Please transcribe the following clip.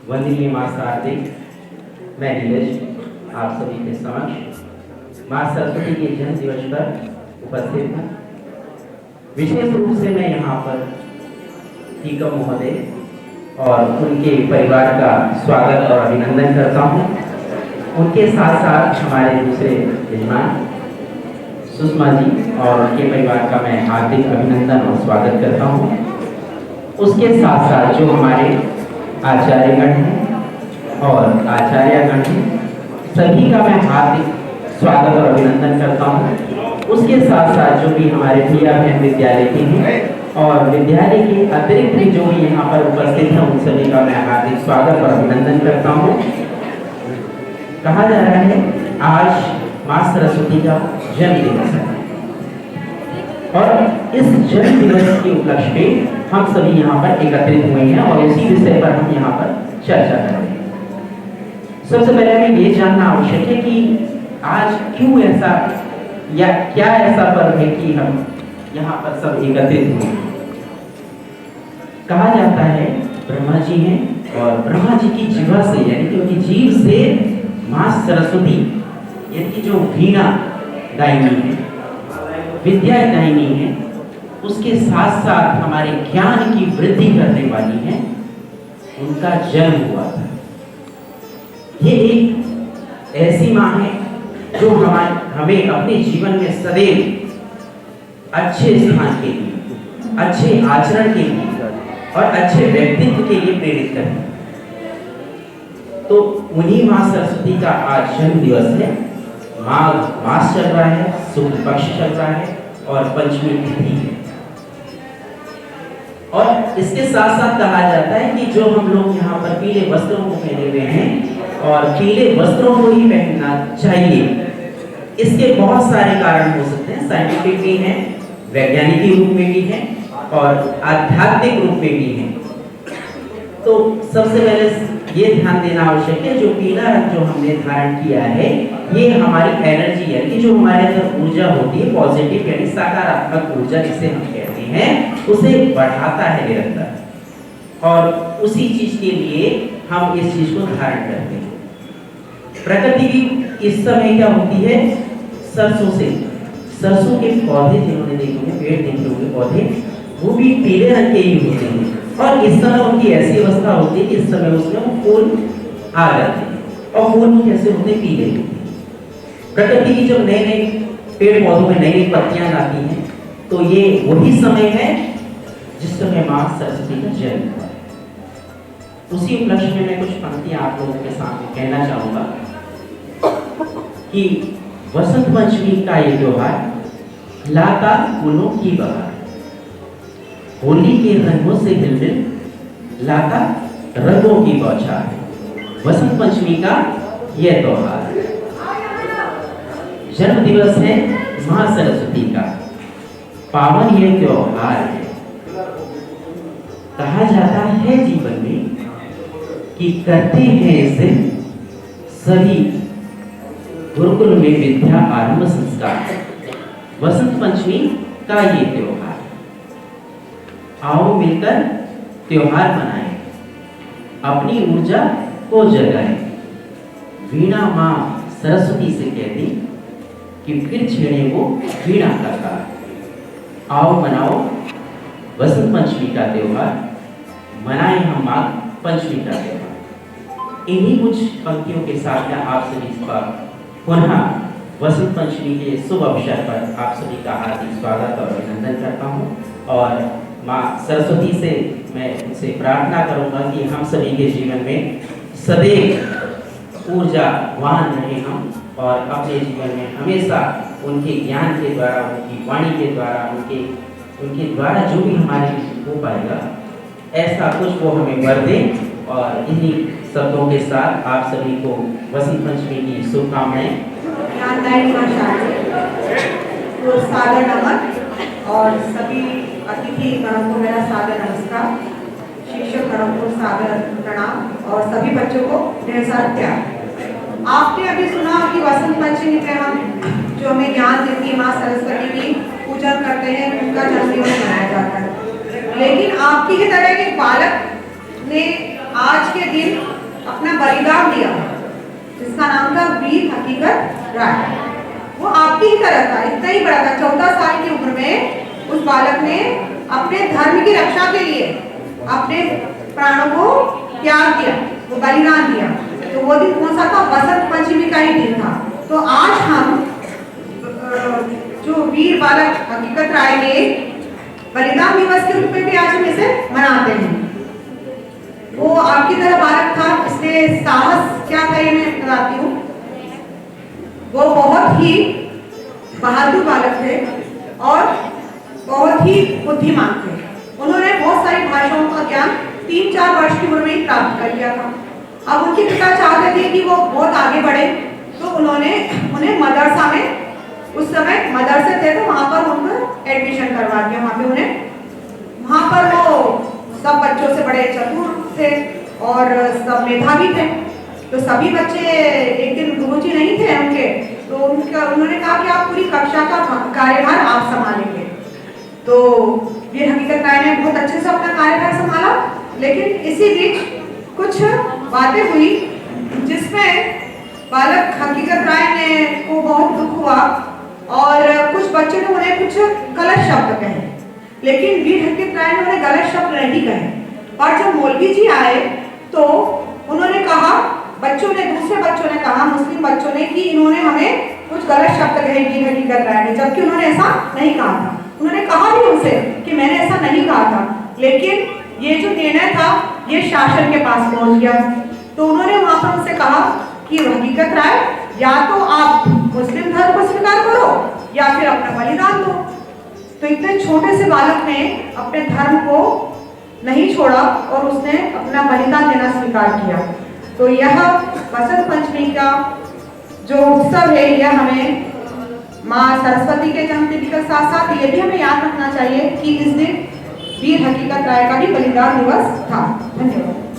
वंदनीय माँ शारदे, मैं नीरज आप सभी के समक्ष माँ सरस्वती के जन्म दिवस पर उपस्थित हूँ। विशेष रूप से मैं यहाँ पर टीकम महोदय और उनके परिवार का स्वागत और अभिनंदन करता हूँ। उनके साथ साथ हमारे दूसरे यजमान सुषमा जी और उनके परिवार का मैं हार्दिक अभिनंदन और स्वागत करता हूँ। उसके साथ साथ जो हमारे आचार्यगण हैं और आचार्यगण हैं, सभी का मैं हार्दिक स्वागत और अभिनंदन करता हूँ। उसके साथ साथ जो भी हमारे भैया बहन विद्यालय के हैं और विद्यालय के अतिरिक्त भी जो भी यहाँ पर उपस्थित हैं, उन सभी का मैं हार्दिक स्वागत और अभिनंदन करता हूँ। कहा जा रहा है आज माँ सरस्वती का जन्म दिवस है और इस जन्म दिवस के उपलक्ष्य में हम सभी यहाँ पर एकत्रित हुए हैं और उसी विषय पर हम यहाँ पर चर्चा करेंगे। सबसे पहले हमें ये जानना आवश्यक है कि आज क्यों ऐसा या क्या ऐसा पर्व है कि हम यहाँ पर सब एकत्रित हुए हैं। कहा जाता है ब्रह्मा जी हैं और ब्रह्मा जी की जीवा से यानी कि उनकी जीव से माँ सरस्वती यानी कि जो वीणा गायनी है, विद्या गायनी है, उसके साथ साथ हमारे ज्ञान की वृद्धि करने वाली है, उनका जन्म हुआ था। ये एक ऐसी माँ है जो हमें अपने जीवन में सदैव अच्छे स्थान के लिए, अच्छे आचरण के लिए और अच्छे व्यक्तित्व के लिए प्रेरित करती है। तो उन्हीं माँ सरस्वती का आज जन्म दिवस है। माघ मास चल रहा है, शुक्ल पक्ष चल रहा है और पंचमी तिथि है। और इसके साथ साथ कहा जाता है कि जो हम लोग यहाँ पर पीले वस्त्रों को पहने हुए हैं और पीले वस्त्रों को ही पहनना चाहिए, इसके बहुत सारे कारण हो सकते हैं। साइंटिफिक भी हैं, वैज्ञानिक रूप में भी हैं और आध्यात्मिक रूप में भी हैं। तो सबसे पहले ये ध्यान देना आवश्यक है, जो पीला रंग जो हमने धारण किया है, ये हमारी एनर्जी यानी जो हमारे अंदर ऊर्जा होती है, पॉजिटिव यानी सकारात्मक ऊर्जा जिसे हम कहते हैं, उसे बढ़ाता है निरंतर। और उसी चीज के लिए हम इस चीज को धारण करते हैं। प्रकृति भी इस समय क्या होती है, सरसों के पौधे जिन्होंने देखे होंगे, पेड़ देखे होंगे, पौधे वो भी पीले रंग के ही होते हैं। और इस समय उनकी ऐसी अवस्था होती है कि इस समय उसमें फूल आ जाते हैं और फूल कैसे होते हैं, पीले होते हैं। प्रकृति की जब नए नए पेड़ पौधों में नई नई पत्तियां आती हैं, तो ये वही समय है जिस समय माँ सरस्वती का जन्म हुआ। उसी उपलक्ष्य में मैं कुछ पंक्तियां आप लोगों के सामने कहना चाहूंगा कि वसंत पंचमी का ये त्योहार लाता फूलों की बहार, होली के रंगों से हिलमिल लाता रंगों की बौछार। वसंत पंचमी का यह त्योहार जन्म दिवस है माँ सरस्वती का, पावन यह त्योहार है। कहा जाता है जीवन में कि करते हैं इसे सभी गुरुकुल में विद्या आरंभ संस्कार। वसंत पंचमी का ये त्योहार, आओ मिलकर त्योहार मनाएं, अपनी ऊर्जा को जगाएं। वीणा माँ सरस्वती से कहती कि फिर छेड़े वो वीणा का तार। आओ मनाओ वसंत पंचमी का त्योहार, मनाएं हम माघ पंचमी का त्योहार। इन्हीं कुछ पंक्तियों के साथ मैं आप सभी का पुनः वसंत पंचमी के शुभ अवसर पर आप सभी का हार्दिक स्वागत और अभिनंदन करता हूँ। और माँ सरस्वती से मैं उनसे प्रार्थना करूंगा कि हम सभी के जीवन में सदैव ऊर्जावान रहे हम और अपने जीवन में हमेशा उनके ज्ञान के द्वारा, उनकी वाणी के द्वारा, उनके द्वारा जो भी हमारे हो पाएगा, ऐसा कुछ वो हमें वर दें। और इन्हीं शब्दों के साथ आप सभी को वसंत पंचमी की शुभकामनाएं। सादर नमन और सभी अतिथि गणों को मेरा सादर नमस्कार, शिक्षक गणों को सादर प्रणाम और सभी बच्चों को ढेर सारा प्यार। आपने अभी सुना कि वसंत पंचमी पे हम जो हमें ज्ञान देती है माँ सरस्वती की पूजा करते हैं, उनका जन्मदिवस मनाया जाता है। लेकिन आपकी ही तरह के बालक ने आज के दिन अपना बलिदान दिया, जिसका नाम था वीर हकीकत राय। वो आपकी ही तरह था, इतना ही बड़ा था, 14 साल की उम्र में उस बालक ने अपने धर्म की रक्षा के लिए अपने प्राणों को त्याग दिया, वो बलिदान दिया। तो वो दिन कौन सा था? बसंत पंचमी का ही दिन था। तो आज हम जो वीर बालक हकीकत राय के बलिदान दिवस के रूप में भी आज हम इसे मनाते हैं। वो आपकी तरह बालक था, इसलिए साहस क्या था ये मैं बताती हूँ। वो बहुत ही बहादुर बालक थे और बहुत ही बुद्धिमान थे। उन्होंने बहुत सारी भाषाओं का ज्ञान 3-4 वर्ष की उम्र में ही प्राप्त कर लिया था। अब उनके पिता चाहते थे कि वो बहुत आगे बढ़े, तो उन्होंने उन्हें मदरसा में, उस समय मदरसे थे तो वहाँ पर उनको एडमिशन करवा दिया। वहाँ पर वो सब बच्चों से बड़े चतुर थे और सब मेधावी थे। तो सभी बच्चे, एक दिन गुरुजी नहीं थे उनके, तो उन्होंने कहा कि आप पूरी कक्षा का कार्यभार आप संभालेंगे। तो वीर हकीकत राय ने बहुत अच्छे से अपना कार्यभार संभाला, लेकिन इसी बीच कुछ बातें हुई जिसमें बालक हकीकत राय ने को बहुत दुख हुआ और कुछ बच्चों ने उन्हें कुछ गलत शब्द कहे, लेकिन वीर हकीकत राय ने उन्हें गलत शब्द नहीं कहे। और जब मौलवी जी आए तो उन्होंने कहा, दूसरे बच्चों ने कहा, मुस्लिम बच्चों ने, कि इन्होंने हमें कुछ गलत शब्द कहे वीर हकीकत राय ने, जबकि उन्होंने ऐसा नहीं कहा था। उन्होंने कहा भी उनसे कि मैंने ऐसा नहीं कहा था, लेकिन ये जो निर्णय था ये शासन के पास पहुंच गया। तो उन्होंने वहां पर उनसे कहा कि हकीकत राय, या तो आप मुस्लिम धर्म को स्वीकार करो या फिर अपना बलिदान दो। तो इतने छोटे से बालक ने अपने धर्म को नहीं छोड़ा और उसने अपना बलिदान देना स्वीकार किया। तो यह बसंत पंचमी का जो उत्सव है, यह हमें माँ सरस्वती के जन्मतिथि के साथ साथ ये भी हमें याद रखना चाहिए कि इस दिन वीर हकीकत राय का भी बलिदान दिवस था। धन्यवाद।